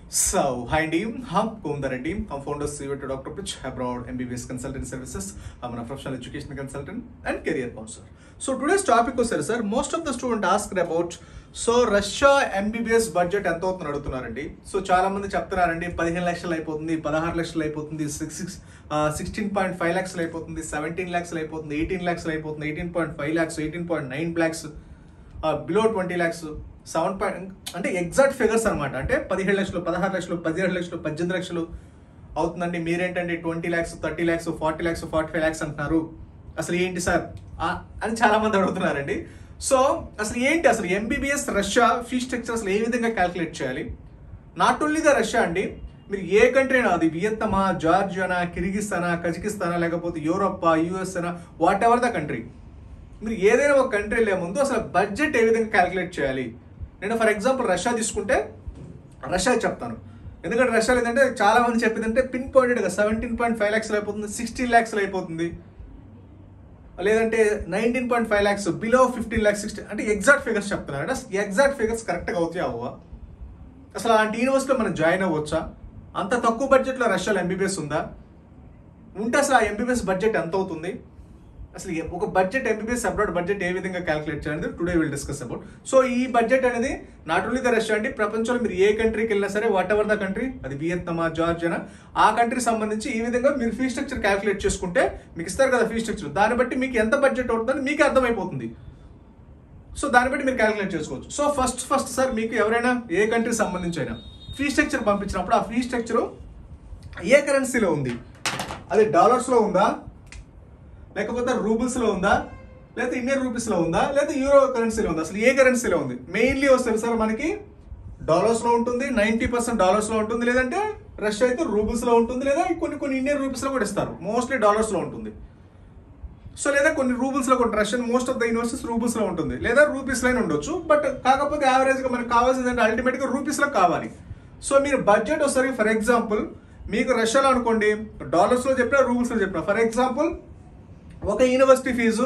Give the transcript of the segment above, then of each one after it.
So, hi team, I'm Kumdara team. I'm founder CEO to Dr. Pitch Abroad MBBS Consulting Services. I'm a professional education consultant and career counselor. So today's topic was sir, most of the students asked about Russia MBBS budget ఎంత అవుతుందని అడుగుతున్నారండి. So చాలా మంది చెప్తున్నారండి 15 లక్షలు అయిపోతుంది, 16 లక్షలు అయిపోతుంది, 16.5 లక్షలు అయిపోతుంది, 17 లక్షలు అయిపోతుంది, 18 లక్షలు అయిపోతుంది, 18.5 lakhs, 18.9 lakhs, బిలో 20 lakhs, 7 అంటే ఎగ్జాక్ట్ ఫిగర్స్ అనమాట. అంటే 17 లక్షలు, 16 లక్షలు, 17 లక్షలు, 18 లక్షలు అవుతుందండి. మీరేంటంటే 20 lakhs, 30 lakhs, 40 lakhs, 45 lakhs అంటున్నారు. అసలు ఏంటి సార్ అని చాలా మంది అడుగుతున్నారండి. సో అసలు ఏంటి, అసలు ఎంబీబీఎస్ రష్యా ఫీ స్ట్రక్చర్ అసలు ఏ విధంగా క్యాల్కులేట్ చేయాలి? నాట్ ఓన్లీ ద రష్యా అండి, మీరు ఏ కంట్రీ అయినా, అది వియత్నామా, జార్జియానా, కిర్గిస్తానా, కజకిస్తానా, లేకపోతే యూరోపా, యుఎస్ అయినా, వాట్ ఎవర్ ద కంట్రీ, మీరు ఏదైనా ఒక కంట్రీ వెళ్ళే ముందు అసలు బడ్జెట్ ఏ విధంగా క్యాల్కులేట్ చేయాలి? నేను ఫర్ ఎగ్జాంపుల్ రష్యా తీసుకుంటే రష్యా చెప్తాను. ఎందుకంటే రష్యాలో ఏంటంటే చాలా మంది చెప్పిందంటే పిన్ పాయింటెడ్గా 17.5 lakhs అయిపోతుంది, 16 lakhs అయిపోతుంది, లేదంటే 19.5 lakhs, బిలో 15 lakhs, 16, అంటే ఎగ్జాక్ట్ ఫిగర్స్ చెప్తున్నారు. అంటే ఎగ్జాక్ట్ ఫిగర్స్ కరెక్ట్గా అవుతాయి అవ్వవా? అసలు అలాంటి యూనివర్సిటీలో మనం జాయిన్ అవ్వచ్చా? అంత తక్కువ బడ్జెట్లో రష్యాలో ఎంబీబీఎస్ ఉందా? ఉంటే అసలు ఆ ఎంబీబీఎస్ బడ్జెట్ ఎంత అవుతుంది? అసలు ఒక బడ్జెట్ ఎంబీబీఎస్ అబ్రాడ్ బడ్జెట్ ఏ విధంగా క్యాల్కులేట్ చేయాలి today will discuss about. So ఈ బడ్జెట్ అనేది నాట్ ఓన్లీ ద రష్యా అండి, ప్రపంచంలో మీరు ఏ కంట్రీకి వెళ్ళినా సరే, వాట్ ఎవర్ ద కంట్రీ, అది వియత్నామా, జార్జియానా, ఆ కంట్రీకి సంబంధించి ఈ విధంగా మీరు ఫీ స్ట్రక్చర్ క్యాల్కులేట్ చేసుకుంటే మీకు ఇస్తారు కదా ఫీ స్ట్రక్చర్, దాన్ని బట్టి మీకు ఎంత బడ్జెట్ అవుతుందని మీకు అర్థమైపోతుంది. సో దాన్ని బట్టి మీరు క్యాల్కులేట్ చేసుకోవచ్చు. సో ఫస్ట్ సార్ మీకు ఎవరైనా ఏ కంట్రీకి సంబంధించి అయినా ఫీ స్ట్రక్చర్ పంపించినప్పుడు ఆ ఫీ స్ట్రక్చర్ ఏ కరెన్సీలో ఉంది, అది డాలర్స్లో ఉందా, లేకపోతే రూబుల్స్లో ఉందా, లేకపోతే ఇండియన్ రూపీస్లో ఉందా, లేకపోతే యూరో కరెన్సీలో ఉందా, అసలు ఏ కరెన్సీలో ఉంది? మెయిన్లీ వస్తుంది సార్ మనకి డాలర్స్లో ఉంటుంది, 90% డాలర్స్లో ఉంటుంది, లేదంటే రష్యా అయితే రూబుల్స్లో ఉంటుంది, లేదా కొన్ని ఇండియన్ రూపీస్లో కూడా ఇస్తారు, మోస్ట్లీ డాలర్స్లో ఉంటుంది. సో లేదా కొన్ని రూబుల్స్లో కూడా, Russian most of the universities రూబుల్స్లో ఉంటుంది, లేదా రూపీస్లోనే ఉండొచ్చు. బట్ కాకపోతే యావరేజ్గా మనకు కావాల్సింది అంటే అల్టిమేట్గా రూపీస్లో కావాలి. సో మీరు బడ్జెట్ వస్తుంది. ఫర్ ఎగ్జాంపుల్ మీకు రష్యాలో అనుకోండి, డాలర్స్లో చెప్పినా రూబుల్స్లో చెప్పినా, ఫర్ ఎగ్జాంపుల్ ఒక యూనివర్సిటీ ఫీజు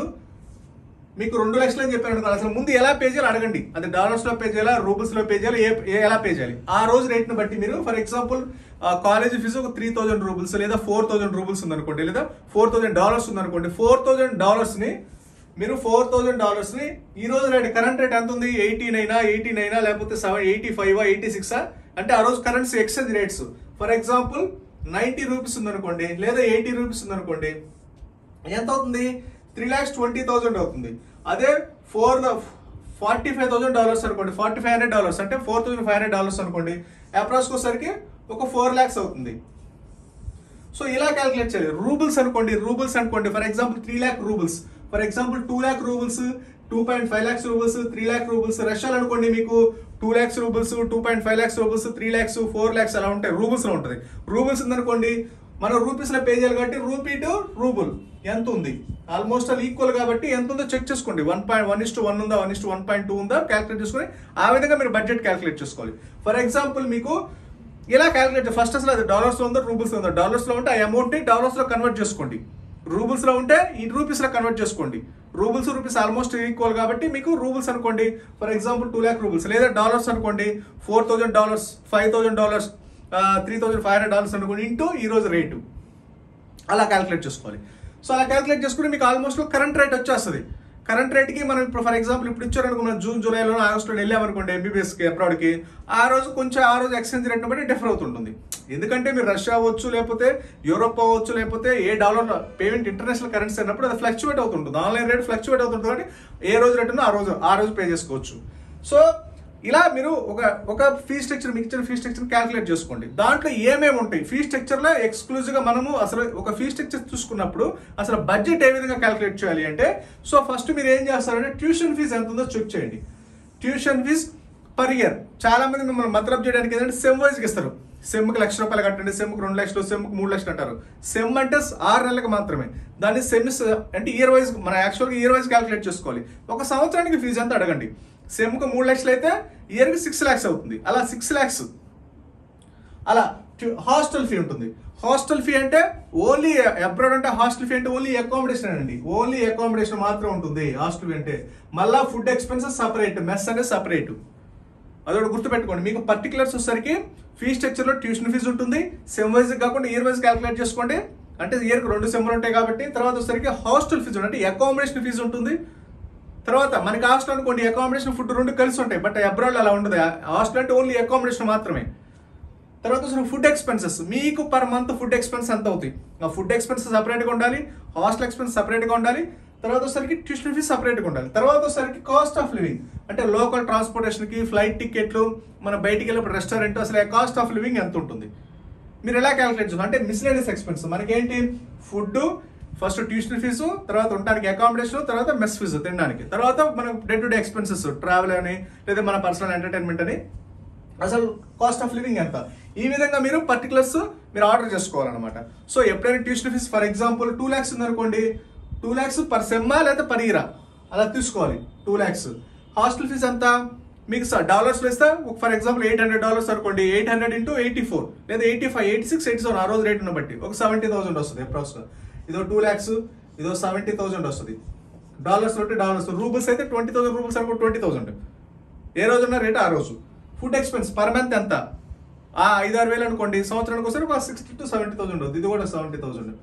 మీకు 2 లక్షలు అని చెప్పారు అనుకోండి, అసలు ముందు ఎలా పే చేయాలి అడగండి. అది డాలర్స్లో పే చేయాలా, రూబుల్స్లో పే చేయాలి, ఎలా పే చేయాలి ఆ రోజు రేట్ని బట్టి మీరు, ఫర్ ఎగ్జాంపుల్ కాలేజ్ ఫీజు ఒక 3000 రూబుల్స్ లేదా 4000 రూబుల్స్ ఉందనుకోండి, లేదా $4000 ఉందనుకోండి, $4000 మీరు $4000 ఈ రోజు రేట్, కరెంట్ రేట్ ఎంత ఉంది, 18 లేకపోతే 85 86 అంటే ఆ రోజు currency exchange rates. For example 90 rupees ఉందనుకోండి, లేదా 80 రూపీస్ ఉందనుకోండి, ఎంత అవుతుంది? $3,20,000 అవుతుంది. అదే $45,000 అనుకోండి, $4,500 అంటే $4,500 అనుకోండి, అప్రాక్స్ వచ్చేసరికి ఒక 4 lakhs అవుతుంది. సో ఇలా క్యాల్కులేట్ చేయాలి. రూబుల్స్ అనుకోండి for example 3 lakh roubles, for example 2 lakh roubles, 2.5 lakhs roubles, 3 lakh roubles. రష్యాలో అనుకోండి మీకు 2 lakhs roubles, 2.5 lakhs roubles, 3 lakhs, 4 lakhs అలా ఉంటాయి. రూబుల్స్లో ఉంటుంది. రూబుల్స్ ఉందనుకోండి, మనం రూపీస్లో పే చేయాలి కాబట్టి రూపీ టు రూబుల్ ఎంత ఉంది, ఆల్మోస్ట్ ఆల్ ఈక్వల్ కాబట్టి ఎంత ఉందో చెక్ చేసుకోండి. 1.1:1 ఉందా, 1:1.2 ఉందా, క్యాల్కులేట్ చేసుకొని ఆ విధంగా మీరు బడ్జెట్ క్యాల్కులేట్ చేసుకోవాలి. ఫర్ ఎగ్జాంపుల్ మీకు ఇలా క్యాల్కులేట్ ఫస్ట్ అసలు అది డాలర్స్లో ఉందో రూబుల్స్లో ఉందో, డాలర్స్లో ఉంటే ఆ అమౌంట్ని డాలర్స్లో కన్వర్ట్ చేసుకోండి, రూబుల్స్లో ఉంటే ఈ రూపీస్లో కన్వర్ట్ చేసుకోండి. రూపీస్ ఆల్మోస్ట్ ఈక్వల్ కాబట్టి మీకు రూబుల్స్ అనుకోండి ఫర్ ఎగ్జాంపుల్ 2 lakh రూబుల్స్, లేదా డాలర్స్ అనుకోండి $4,000, $5,000, $3,500 అనుకోండి ఇంటూ ఈరోజు రేటు, అలా క్యాల్కులేట్ చేసుకోవాలి. సో అలా క్యాల్కులేట్ చేసుకుంటే మీకు ఆల్మోస్ట్ కరెంట్ రేట్ వచ్చేస్తుంది. కరెంట్ రేట్కి మనం ఇప్పుడు ఫర్ ఎగ్జాంపుల్ ఇప్పుడు ఇచ్చారనుకో, మనం జూన్ జూలైలో ఆగస్టులో వెళ్ళామనుకోండి ఎంబీబీఎస్కి అబ్రాడ్కి, ఆ రోజు ఎక్స్చేంజ్ రేట్ బట్టి డిఫర్ అవుతుంటుంది. ఎందుకంటే మీరు రష్యా అవ్వచ్చు, లేకపోతే యూరోప్ అవ్వచ్చు, లేకపోతే ఏ డాలర్ పేమెంట్ ఇంటర్నేషనల్ కరెన్సీ అయినప్పుడు అది ఫ్లక్చువేట్ అవుతుంటుంది, ఆన్లైన్ రేట్ ఫ్లక్చువేట్ అవుతుంటుంది. కాబట్టి ఏ రోజు రేట్ ఉందో ఆ రోజు పే చేసుకోవచ్చు. సో ఇలా మీరు ఒక ఫీ స్ట్రక్చర్, మీకు ఇచ్చిన ఫీ స్ట్రక్చర్ క్యాల్కులేట్ చేసుకోండి. దాంట్లో ఏమేమి ఉంటాయి ఫీ స్ట్రక్చర్లో ఎక్స్క్లూజివ్గా మనము అసలు ఒక ఫీ స్ట్రక్చర్ చూసుకున్నప్పుడు అసలు బడ్జెట్ ఏ విధంగా క్యాల్కులేట్ చేయాలి అంటే, సో ఫస్ట్ మీరు ఏం చేస్తారంటే ట్యూషన్ ఫీజు ఎంత ఉందో చెక్ చేయండి. ట్యూషన్ ఫీజ్ పర్ ఇయర్ చాలా మంది మిమ్మల్ని మతలబ్ చేయడానికి ఏంటంటే సెమ్ వైజ్కి ఇస్తారు. సెమ్కి ₹1,00,000 కట్టండి, సెమ్కి 2 lakhs, సెమ్కి 3 lakhs అంటారు. సెమ్ అంటే 6 నెలలకు మాత్రమే, దాన్ని సెమిస్ అంటే ఇయర్ వైజ్, మన యాక్చువల్గా ఇయర్ వైజ్ క్యాల్కులేట్ చేసుకోవాలి. ఒక సంవత్సరానికి ఫీజు ఎంత అడగండి. సెమ్కి 3 lakhs అయితే ఇయర్కి 6 lakhs అవుతుంది. అలా 6 lakhs. అలా హాస్టల్ ఫీ ఉంటుంది. హాస్టల్ ఫీ అంటే ఓన్లీ అబ్రాడ్ అంటే హాస్టల్ ఫీ అంటే ఓన్లీ అకామిడేషన్ అండి, ఓన్లీ అకామిడేషన్ మాత్రం ఉంటుంది హాస్టల్ ఫీ అంటే. మళ్ళీ ఫుడ్ ఎక్స్పెన్సెస్ సపరేట్, మెస్ అంటే సపరేట్. అదొకటి గుర్తుపెట్టుకోండి. మీకు పర్టికులర్స్ వచ్చేసరికి ఫీ స్ట్రక్చర్లో ట్యూషన్ ఫీజు ఉంటుంది. సెమ్ వైజ్ కాకుండా ఇయర్ వైజ్ క్యాలిక్యులేట్ చేసుకోండి. అంటే ఇయర్కి 2 సెమ్లు ఉంటాయి కాబట్టి. తర్వాత వచ్చేసరికి హాస్టల్ ఫీజు అంటే అకామిడేషన్ ఫీజు ఉంటుంది. తర్వాత మనకి హాస్టల్ అనుకోండి అకామిడేషన్ ఫుడ్ 2 కలిసి ఉంటాయి. బట్ అబ్రాడ్ అలా ఉండదు. హాస్టల్ అంటే ఓన్లీ అకామిడేషన్ మాత్రమే. తర్వాత ఫుడ్ ఎక్స్పెన్సెస్ మీకు పర్ మంత్ ఫుడ్ ఎక్స్పెన్స్ ఎంత అవుతాయి. ఆ ఫుడ్ ఎక్స్పెన్సెస్ సపరేట్గా ఉండాలి, హాస్టల్ ఎక్స్పెన్స్ సపరేట్గా ఉండాలి. తర్వాత వచ్చేసరికి ట్యూషన్ ఫీజ్ సపరేట్గా ఉండాలి. తర్వాత వచ్చేసరికి కాస్ట్ ఆఫ్ లివింగ్ అంటే లోకల్ ట్రాన్స్పోర్టేషన్కి, ఫ్లైట్ టికెట్లు, మన బయటికి వెళ్ళినప్పుడు రెస్టారెంట్, అసలు కాస్ట్ ఆఫ్ లివింగ్ ఎంత ఉంటుంది మీరు ఎలా క్యాలిక్యులేట్ చేస్తారు అంటే మిస్లేనియస్ ఎక్స్పెన్స్. మనకేంటి ఫుడ్, ఫస్ట్ ట్యూషన్ ఫీజు, తర్వాత ఉండడానికి అకామిడేషన్, తర్వాత మెస్ ఫీజు తినడానికి, తర్వాత మనం day to day expenses travel అని లేదా మన పర్సనల్ ఎంటర్టైన్మెంట్ అని, అసలు కాస్ట్ ఆఫ్ లివింగ్ ఎంత. ఈ విధంగా మీరు పర్టికులర్స్ మీరు ఆర్డర్ చేసుకోవాలన్నమాట. సో ఎప్పుడైనా tuition fees for example 2 lakhs ఉందనుకోండి, 2 lakhs పర్ సెమ్మా లేదా పర్ ఇయరా అలా తీసుకోవాలి. 2 lakhs హాస్టల్ ఫీజ్ ఎంత మీకు డాలర్స్ వేస్తే ఫర్ ఎగ్జాంపుల్ $800 అనుకోండి. 800 into 84 లేదా 85, 86, 87 ఆ రోజు రేటును బట్టి ఒక 70,000 వస్తుంది అప్రాక్స్గా. ఇదో 2 lakhs, ఇదో 70,000 వస్తుంది. డాలర్స్ అంటే డాలర్స్, రూబుల్స్ అయితే 20,000 రూబుల్స్ అనుకో 20,000. ఏ రోజు ఉన్న రేటు ఆ రోజు. ఫుడ్ ఎక్స్పెన్స్ పర్ మంత్ ఎంత 5-6 వేలు అనుకోండి. సంవత్సరానికి వస్తే ఒక 60,000 to 70,000 అవుతుంది. ఇది కూడా 70,000.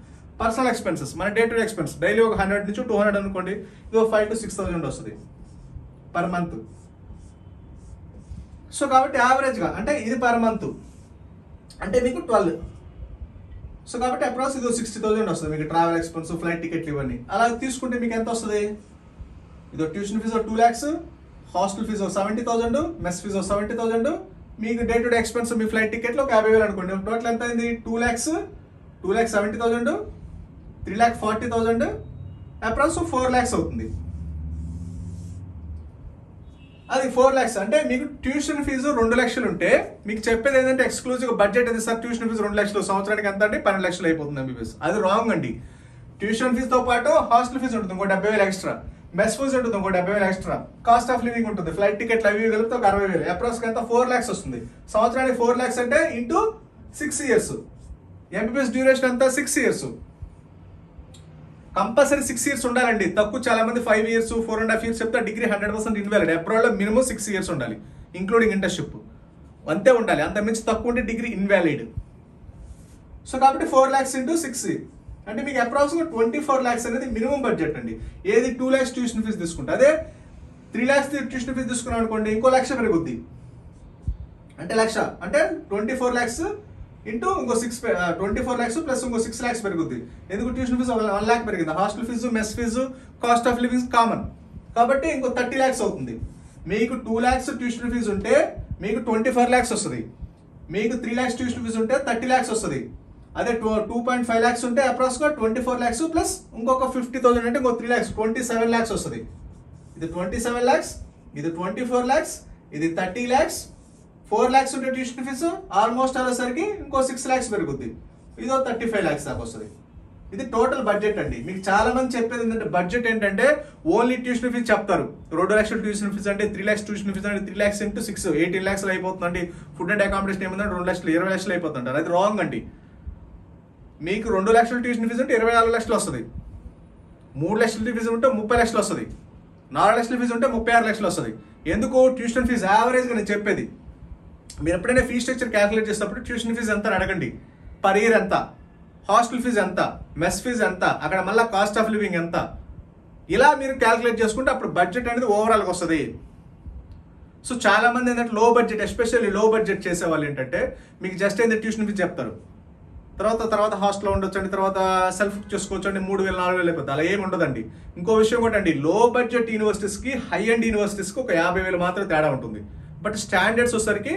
పర్సనల్ ఎక్స్పెన్సెస్ మన day to day expense daily ఒక 100 నుంచి 200 అనుకోండి. ఇది 5,000 to 6,000 వస్తుంది పర్ మంత్. సో కాబట్టి యావరేజ్గా అంటే ఇది పర్ మంత్ అంటే మీకు 12. సో కాబట్టి అప్రాక్స్ ఇది 60,000 వస్తుంది మీకు ట్రావెల్ ఎక్స్పెన్స్, ఫ్లైట్ టికెట్లు ఇవన్నీ. అలా తీసుకుంటే మీకు ఎంత వస్తుంది. ఇదో tuition fee 2 lakhs, hostel fee 70,000, mess fee 70,000, మీకు డే టు డే ఎక్స్పెన్స్ మీ ఫ్లైట్ టికెట్లో 50,000 అనుకోండి. టోటల్ ఎంత అయింది 2 lakhs, 2,70,000, 3,40,000, అప్రాక్స్ 4 lakhs అవుతుంది. అది 4 lakhs అంటే మీకు ట్యూషన్ ఫీజు 2 లక్షలు ఉంటే మీకు చెప్పేది ఏంటంటే ఎక్స్క్లూజివ్ బడ్జెట్ అది సార్ ట్యూషన్ ఫీజు 2 లక్షలు, సంవత్సరానికి ఎంత అంటే 12 లక్షలు అయిపోతుంది ఎంబీబీఎస్. అది రాంగ్ అండి. ట్యూషన్ ఫీజుతో పాటు హాస్టల్ ఫీజు ఉంటుంది ఇంకో 70,000 ఎక్స్ట్రా, మెస్ ఫీజు ఉంటుంది ఇంకో 70,000 ఎక్స్ట్రా, కాస్ట్ ఆఫ్ లివింగ్ ఉంటుంది, ఫ్లైట్ టికెట్లు అవి కలిపితే ఒక 60,000, అప్రాక్స్ ఎంత 4 lakhs వస్తుంది. సంవత్సరానికి 4 lakhs అంటే ఇంటూ 6 years. ఎంబీబీఎస్ డ్యూరేషన్ అంతా 6 years. కంపల్సరీ 6 years ఉండాలండి. తక్కువ చాలా మంది 5 years, 4.5 years చెప్తే డిగ్రీ 100% ఇన్వాలిడ్. అబ్రాడ్లో మినిమం 6 years ఉండాలి ఇంక్లూడింగ్ ఇంటర్న్షిప్. అంతే ఉండాలి, అంత మించి తక్కువ ఉంటే డిగ్రీ ఇన్వాలిడ్. సో కాబట్టి 4 lakhs into 6 అంటే మీకు అప్రాక్సిమేట్ 24 lakhs అనేది మినిమం బడ్జెట్ అండి. ఏది 2 lakhs ట్యూషన్ ఫీజు తీసుకుంటే, అదే 3 lakhs ట్యూషన్ ఫీజు తీసుకున్నాం అనుకోండి ఇంకో 1,00,000 పెరుగుద్ది. అంటే 1,00,000 అంటే 24 lakhs ఇంటూ ఇంకో 24 lakhs ప్లస్ ఇంకో 6 lakhs పెరుగుద్ది. ఎందుకు ట్యూషన్ ఫీజు 1 lakh పెరిగింది. Hostel fees, mess fees, cost of living common కాబట్టి ఇంకో 30 lakhs అవుతుంది. మీకు 2 lakhs ట్యూషన్ ఫీజు ఉంటే మీకు 24 lakhs వస్తుంది. మీకు 3 lakhs ట్యూషన్ ఫీజు ఉంటే 30 lakhs వస్తుంది. అదే 2.5 lakhs ఉంటే అప్రాక్స్గా 24 lakhs ప్లస్ ఇంకొక 50,000 అంటే ఇంకో 3 lakhs 27 lakhs వస్తుంది. ఇది 27 lakhs, ఇది 24 lakhs, ఇది 30 lakhs, 4 lakhs ఉంటే ట్యూషన్ ఫీజు ఆల్మోస్ట్ అయ్యేసరికి ఇంకో 6 lakhs పెరుగుద్ది. ఇదో 35 lakhs దాకా వస్తుంది. ఇది టోటల్ బడ్జెట్ అండి. మీకు చాలా మంది చెప్పేది ఏంటంటే బడ్జెట్ ఏంటంటే ఓన్లీ ట్యూషన్ ఫీజు చెప్తారు. 2 లక్షలు ట్యూషన్ ఫీజు అంటే 3 lakhs ట్యూషన్ ఫీజు అంటే 3 lakhs into 6 18 lakhs అయిపోతుందండి. ఫుడ్ అండ్ అకామిడేషన్ ఏముందంటే 2 లక్షలు 20 లక్షలు అయిపోతుంటారు. అది రాంగ్ అండి. మీకు 2 లక్షలు ట్యూషన్ ఫీజు అంటే 24 లక్షలు వస్తుంది. 3 లక్షల ఫీజు ఉంటే 30 లక్షలు వస్తుంది. 4 లక్షల ఫీజు ఉంటే 36 లక్షలు వస్తుంది. ఎందుకు ట్యూషన్ ఫీజు యావరేజ్గా నేను చెప్పేది. మీరు ఎప్పుడైనా ఫీ స్ట్రక్చర్ క్యాలిక్యులేట్ చేసినప్పుడు ట్యూషన్ ఫీజు ఎంత అని అడగండి. పర్ ఇయర్ ఎంత, హాస్టల్ ఫీజు ఎంత, మెస్ ఫీజు ఎంత, అక్కడ మళ్ళీ కాస్ట్ ఆఫ్ లివింగ్ ఎంత, ఇలా మీరు క్యాలిక్యులేట్ చేసుకుంటే అప్పుడు బడ్జెట్ అనేది ఓవరాల్గా వస్తుంది. సో చాలా మంది ఏంటంటే లో బడ్జెట్ ఎస్పెషల్లీ లో బడ్జెట్ చేసే వాళ్ళు ఏంటంటే మీకు జస్ట్ ఏంటంటే ట్యూషన్ ఫీజు చెప్తారు, తర్వాత హాస్టల్లో ఉండొచ్చు అండి, తర్వాత సెల్ఫ్ చేసుకోవచ్చు అండి, 3,000 4,000 అయిపోతుంది. అలా ఏమి ఉండదండి. ఇంకో విషయం కూడా అండి, లో బడ్జెట్ యూనివర్సిటీస్కి హై అండ్ యూనివర్సిటీస్కి ఒక 50,000 మాత్రం తేడా ఉంటుంది. బట్ స్టాండర్డ్స్ వచ్చేసరికి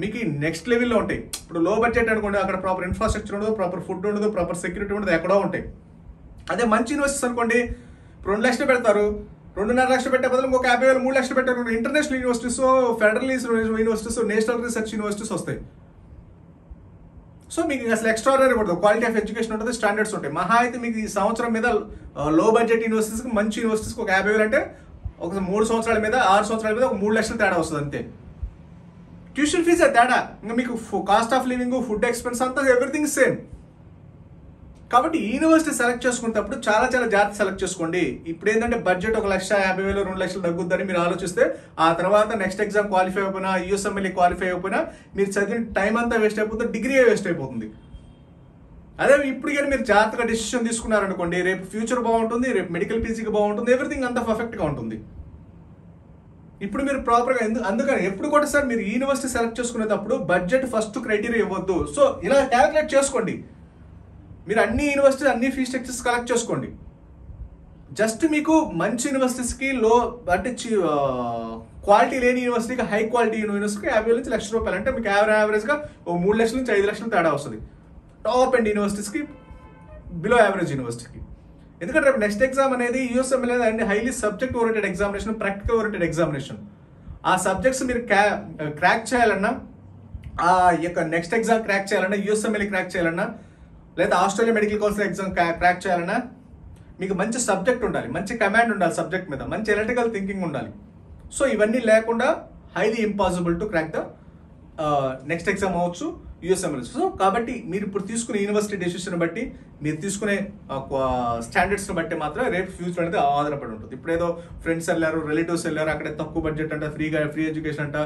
మీకు నెక్స్ట్ లెవెల్లో ఉంటాయి. ఇప్పుడు లో బడ్జెట్ అనుకోండి, అక్కడ ప్రాపర్ ఇన్ఫ్రాస్ట్రక్చర్ ఉండదు, ప్రాపర్ ఫుడ్ ఉండదు, ప్రాపర్ సెక్యూరిటీ ఉండదు, ఎక్కడో ఉంటాయి. అదే మంచి యూనివర్సిటీస్ అనుకోండి 2 లక్షలు పెడతారు, 2.5 లక్షలు పెట్టే బదులు ఇంకొక 50,000 3 లక్షలు పెట్టారు. International universities, federal universities, national research universities వస్తాయి. సో మీకు అసలు ఎక్స్ట్రాడనరీ ఉంటుంది, క్వాలిటీ ఆఫ్ ఎడ్యుకేషన్ ఉంటుంది, స్టాండర్డ్స్ ఉంటాయి. మహా అయితే మీకు ఈ సంవత్సరం మీద లో బడ్జెట్ యూనివర్సిటీస్కి మంచి యూనివర్సిటీస్కి ఒక 50,000 అంటే ఒక 3 సంవత్సరాల మీద 6 సంవత్సరాల మీద ఒక 3 లక్షలు తేడా వస్తుంది అంతే. ట్యూషన్ ఫీజే తేడా, ఇంకా మీకు cost of living, food expense అంతా ఎవ్రీథింగ్ సేమ్. కాబట్టి యూనివర్సిటీ సెలెక్ట్ చేసుకునేటప్పుడు చాలా చాలా జాగ్రత్త సెలెక్ట్ చేసుకోండి. ఇప్పుడు ఏంటంటే బడ్జెట్ 1,50,000 2 లక్షలు తగ్గుద్దని మీరు ఆలోచిస్తే ఆ తర్వాత నెక్స్ట్ ఎగ్జామ్ క్వాలిఫై అయిపోయినా యూఎస్ఎంఎల్ఏ క్వాలిఫై అయిపోయినా మీరు చదివిన టైం అంతా వేస్ట్ అయిపోతుంది, డిగ్రీ వేస్ట్ అయిపోతుంది. అదే ఇప్పుడు కానీ మీరు జాగ్రత్తగా డిసిషన్ తీసుకున్నారనుకోండి, రేపు ఫ్యూచర్ బాగుంటుంది, రేపు మెడికల్ పీజీకి బాగుంటుంది, ఎవ్రీథింగ్ అంతా పర్ఫెక్ట్గా ఉంటుంది. ఇప్పుడు మీరు ప్రాపర్గా అందుకని ఎప్పుడు కూడా సార్ మీరు యూనివర్సిటీ సెలెక్ట్ చేసుకునేటప్పుడు బడ్జెట్ ఫస్ట్ క్రైటీరియా ఇవ్వద్దు. సో ఇలా క్యాలిక్యులేట్ చేసుకోండి. మీరు అన్ని యూనివర్సిటీస్ అన్ని ఫీ స్ట్రక్చర్స్ కలెక్ట్ చేసుకోండి. జస్ట్ మీకు మంచి యూనివర్సిటీస్కి అంటే క్వాలిటీ లేని యూనివర్సిటీకి హై క్వాలిటీ యూనివర్సిటీకి 50,000 నుంచి ₹1,00,000 అంటే మీకు యావరేజ్గా 3 లక్షల నుంచి 5 లక్షలు తేడా వస్తుంది టాప్ అండ్ యూనివర్సిటీస్కి బిలో యావరేజ్ యూనివర్సిటీకి. ఎందుకంటే రేపు నెక్స్ట్ ఎగ్జామ్ అనేది యూఎస్ఎంఎల్ అనేది highly subject oriented examination, practical oriented examination. ఆ సబ్జెక్ట్స్ మీరు క్రాక్ చేయాలన్నా, ఆ యొక్క నెక్స్ట్ ఎగ్జామ్ క్రాక్ చేయాలన్నా, యూఎస్ఎంఎల్ క్రాక్ చేయాలన్నా, లేదా Australia medical council exam crack చేయాలన్నా మీకు మంచి సబ్జెక్ట్ ఉండాలి, మంచి కమాండ్ ఉండాలి సబ్జెక్ట్ మీద, మంచి ఎలక్ట్రికల్ థింకింగ్ ఉండాలి. సో ఇవన్నీ లేకుండా highly impossible to crack the next exam అవ్వచ్చు యూఎస్ఎంఎల్. సో కాబట్టి మీరు ఇప్పుడు తీసుకునే యూనివర్సిటీ డెసిషన్ బట్టి, మీరు తీసుకునే స్టాండర్డ్స్ని బట్టి మాత్రం రేపు ఫ్యూచర్ అనేది ఆధారపడి ఉంటుంది. ఇప్పుడు ఏదో ఫ్రెండ్స్ వెళ్ళారు, రిలేటివ్స్ వెళ్ళారు, అక్కడ తక్కువ బడ్జెట్ అంట, ఫ్రీ ఎడ్యుకేషన్ అంట,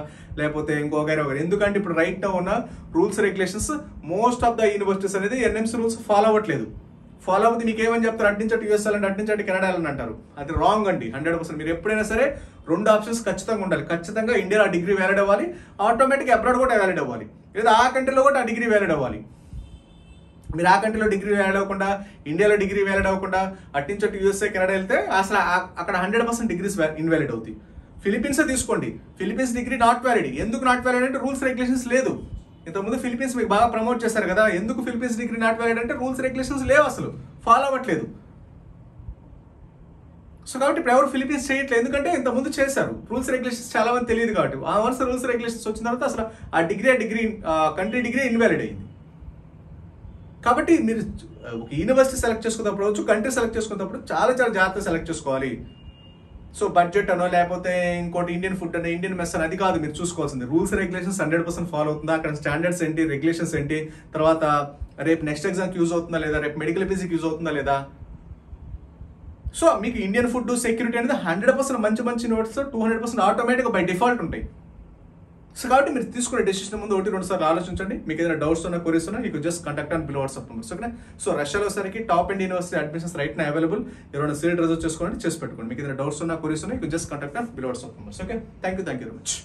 లేకపోతే ఇంకొకరు. ఎందుకంటే ఇప్పుడు రైట్ నా ఉన్న rules regulations most of the universities అనేది ఎన్ఎంసీ రూల్స్ ఫాలో అవ్వట్లేదు. ఫాలో అవుతుంది మీకు ఏమని చెప్తారు, అట్నుంచి యూఎస్ఎల్ అంటే అట్నుంచి కెనడా అని అంటారు. అది రాంగ్ అండి 100%. మీరు ఎప్పుడైనా సరే 2 ఆప్షన్స్ ఖచ్చితంగా ఉండాలి. ఖచ్చితంగా ఇండియాలో ఆ డిగ్రీ వ్యాలిడ్ అవ్వాలి, ఆటోమేటిక్గా అబ్రాడ్ కూడా వ్యాలిడ్ అవ్వాలి, లేదా ఆ కంట్రీలో కూడా ఆ డిగ్రీ వ్యాలిడ్ అవ్వాలి. మీరు ఆ కంట్రీలో డిగ్రీ వ్యాలిడ్ అవ్వకుండా, ఇండియాలో డిగ్రీ వ్యాలిడ్ అవ్వకుండా అట్నుంచి యూఎస్ఏ కెనడా వెళ్తే అసలు అక్కడ 100% డిగ్రీస్ ఇన్వాలిడ్ అవుతాయి. ఫిలిపీన్సే తీసుకోండి, ఫిలిపీన్స్ డిగ్రీ నాట్ వ్యాలిడ్. ఎందుకు నాట్ వ్యాలిడ్ అంటే రూల్స్ రెగ్యులేషన్స్ లేదు. ఇంతకుముందు ఫిలిపీన్స్ మీకు బాగా ప్రమోట్ చేశారు కదా, ఎందుకు ఫిలిపీన్స్ డిగ్రీ నాట్ వ్యాలిడ్ అంటే రూల్స్ రెగ్యులేషన్స్ లేవు, అసలు ఫాలో అవ్వట్లేదు. సో కాబట్టి ఇప్పుడు ఎవరు ఫిలిపీన్స్ చేయట్లేదు, ఎందుకంటే ఇంతకుముందు చేశారు. రూల్స్ రెగ్యులేషన్స్ చాలా మంది తెలియదు కాబట్టి. ఆ వన్స్ రూల్స్ రెగ్యులేషన్స్ వచ్చిన తర్వాత అసలు ఆ డిగ్రీ కంట్రీ డిగ్రీ ఇన్వాలిడ్ అయింది. కాబట్టి మీరు యూనివర్సిటీ సెలెక్ట్ చేసుకున్నప్పుడు, కంట్రీ సెలెక్ట్ చేసుకున్నప్పుడు చాలా చాలా జాగ్రత్తగా సెలెక్ట్ చేసుకోవాలి. సో బడ్జెట్ అనో లేకపోతే ఇంకోటి ఇండియన్ ఫుడ్ అనో ఇండియన్ మెస్ అని అది కాదు మీరు చూసుకోవాల్సింది. రూల్స్ రెగ్యులేషన్స్ 100% ఫాలో అవుతుందా, అక్కడ స్టాండర్డ్స్ ఏంటి, రెగ్యులేషన్స్ ఏంటి, తర్వాత రేపు నెక్స్ట్ ఎగ్జామ్కి యూజ్ అవుతుందా లేదా, రేపు మెడికల్ పీజీకి యూజ్ అవుతుందా లేదా. సో మీకు ఇండియన్ ఫుడ్ సెక్యూరిటీ అనేది 100% మంచి నోట్స్ 200% ఆటోమేటిక్గా బై డిఫాల్ట్ ఉంటాయి. సో కాబట్టి మీరు తీసుకునే డెసిషన్ ముందు 1-2 సార్లు ఆలోచించండి. మీకు ఏదైనా డౌట్స్ ఉన్నా, క్వరీస్ ఉన్నా, you just contact and below WhatsApp numbers. Okay. So రష్యాలో సరికి top and university admissions right నా అవైలబుల్. ఎవరైనా సీట్ రిజర్వ్ చేసుకోండి, చేసి పెట్టుకోండి. మీకు ఏదైనా డౌట్స్ ఉన్నా, క్వరీస్ ఉన్నా, you just contact and below WhatsApp numbers. Okay. Thank you very much.